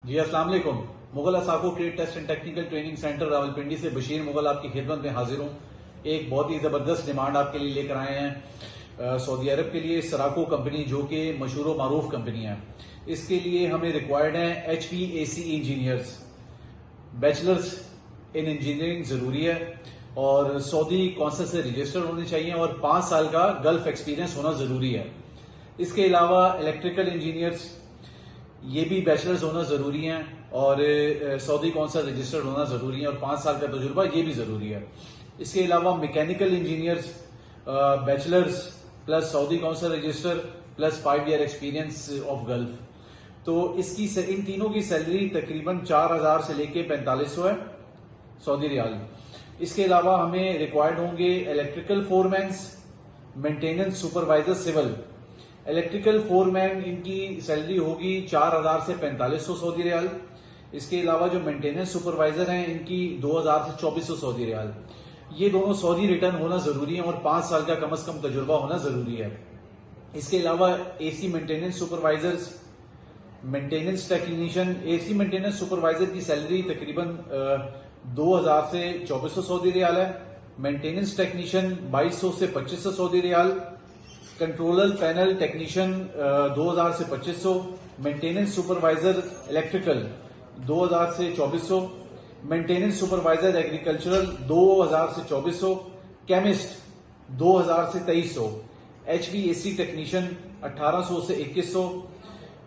जी अस्सलाम वालेकुम। Mughal Asaco trade test and technical training centre Rawalpindi से बशीर मुगल आपकी खिदमत में हाजिर हूँ। एक बहुत ही जबरदस्त डिमांड आपके लिए लेकर आए हैं सऊदी अरब के लिए। सराको कंपनी जो कि मशहूर मारूफ कंपनी है, इसके लिए हमें रिक्वायर्ड है HVAC engineers, bachelors in engineering जरूरी है और सऊदी कौंसिल से रजिस्टर होने चाहिए और 5 साल का गल्फ एक्सपीरियंस होना जरूरी है। इसके अलावा इलेक्ट्रिकल इंजीनियर्स ये भी बैचलर्स होना जरूरी है और सऊदी कौंसिल रजिस्टर्ड होना जरूरी है और 5 साल का तजुर्बा ये भी जरूरी है। इसके अलावा mechanical engineers bachelors plus Saudi council register plus 5 year experience of gulf. तो इसकी इन तीनों की सैलरी तकरीबन 4000 से लेके 4500 है सऊदी रियाल। इसके अलावा हमें रिक्वायर्ड होंगे electrical foremans, maintenance supervisor civil. Electrical foreman इनकी सैलरी होगी 4000 से 4500 सऊदी रियाल। इसके अलावा जो मेंटेनेंस सुपरवाइजर हैं इनकी 2000 से 2400 सऊदी रियाल। ये दोनों सऊदी रिटर्न होना जरूरी है और 5 साल का कम से कम तजुर्बा होना जरूरी है। इसके अलावा AC maintenance supervisors, maintenance technician. AC maintenance supervisor की सैलरी तकरीबन 2000 से 2400 सऊदी रियाल है। मेंटेनेंस टेक्नीशियन 2200 से 2500 Saudi riyal. Controller panel technician 2000 से 2500। मेंटेनेंस सुपरवाइजर इलेक्ट्रिकल 2000 से 2400। मेंटेनेंस सुपरवाइजर एग्रीकल्चरल 2000 से 2400। केमिस्ट 2000 से 2300। HVAC टेक्नीशियन 1800 से 2100।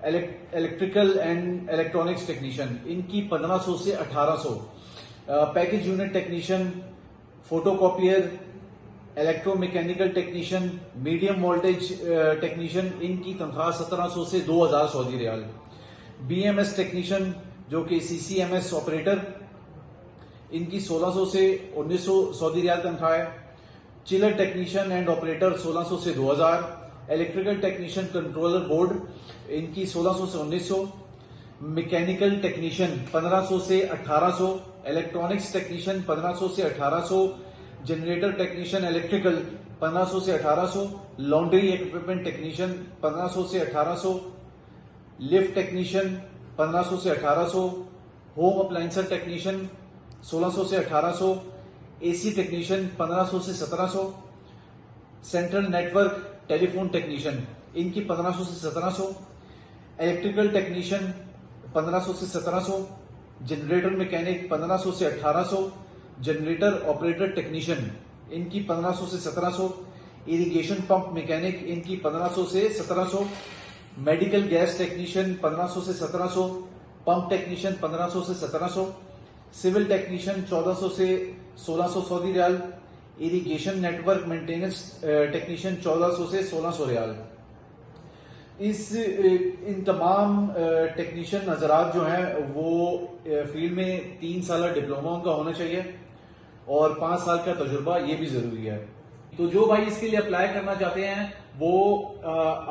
इलेक्ट्रिकल एंड इलेक्ट्रॉनिक्स टेक्नीशियन इनकी 1500 से 1800। Package unit technician, photocopier, electromechanical technician, medium voltage technician इनकी तनख्वाह 1700 से 2000 सऊदी रियाल। BMS टेक्नीशियन जो कि CCMS ऑपरेटर इनकी 1600 से 1900 सऊदी रियाल तनख्वाह है। चिलर टेक्नीशियन एंड ऑपरेटर 1600 से 2000। इलेक्ट्रिकल टेक्नीशियन कंट्रोलर बोर्ड इनकी 1600 से 1900। मैकेनिकल टेक्नीशियन 1500 से 1800। इलेक्ट्रॉनिक्स टेक्नीशियन 1500 से 1800। जनरेटर टेक्नीशियन इलेक्ट्रिकल 1500 से 1800। लॉन्ड्री इक्विपमेंट टेक्नीशियन 1500 से 1800। लिफ्ट टेक्नीशियन 1500 से 1800। होम अप्लायंसर टेक्नीशियन 1600 से 1800। AC टेक्नीशियन 1500 से 1700। सेंट्रल नेटवर्क टेलीफोन टेक्नीशियन इनकी 1500 से 1700। इलेक्ट्रिकल टेक्नीशियन 1500 से 1700। जनरेटर मैकेनिक 1500 से 1800। जनरेटर ऑपरेटर टेक्नीशियन इनकी 1500 से 1700। इरिगेशन पंप मैकेनिक इनकी 1500 से 1700। मेडिकल गैस टेक्नीशियन 1500 से 1700। पंप टेक्नीशियन 1500 से 1700। सिविल टेक्नीशियन 1400 से 1600 Saudi riyal. Irrigation network maintenance technician 1400 से 1600 रियाल। इन तमाम टेक्नीशियन नजरात जो हैं वो फील्ड में 3 साल डिप्लोमा उनका होना चाहिए और 5 साल का तजुर्बा ये भी जरूरी है। तो जो भाई इसके लिए अप्लाई करना चाहते हैं वो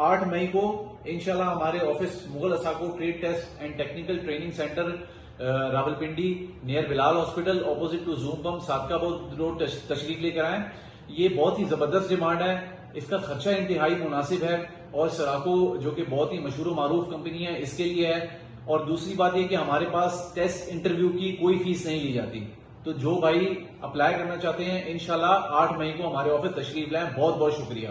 8 मई को इंशाल्लाह हमारे office Mughal Asaco trade test and technical training centre Rawalpindi near Bilal hospital opposite to zoom pump Sadiqabad road तशरीफ लेकर आए। ये बहुत ही जबरदस्त डिमांड है, इसका खर्चा इंतहाई मुनासिब है और सराको जो कि बहुत ही मशहूर मारूफ कंपनी है इसके लिए है। और दूसरी बात यह कि हमारे पास टेस्ट इंटरव्यू की कोई फीस नहीं ली जाती। तो जो भाई अप्लाई करना चाहते हैं इंशाल्लाह 8 मई को हमारे ऑफिस तशरीफ लाएं। बहुत बहुत शुक्रिया।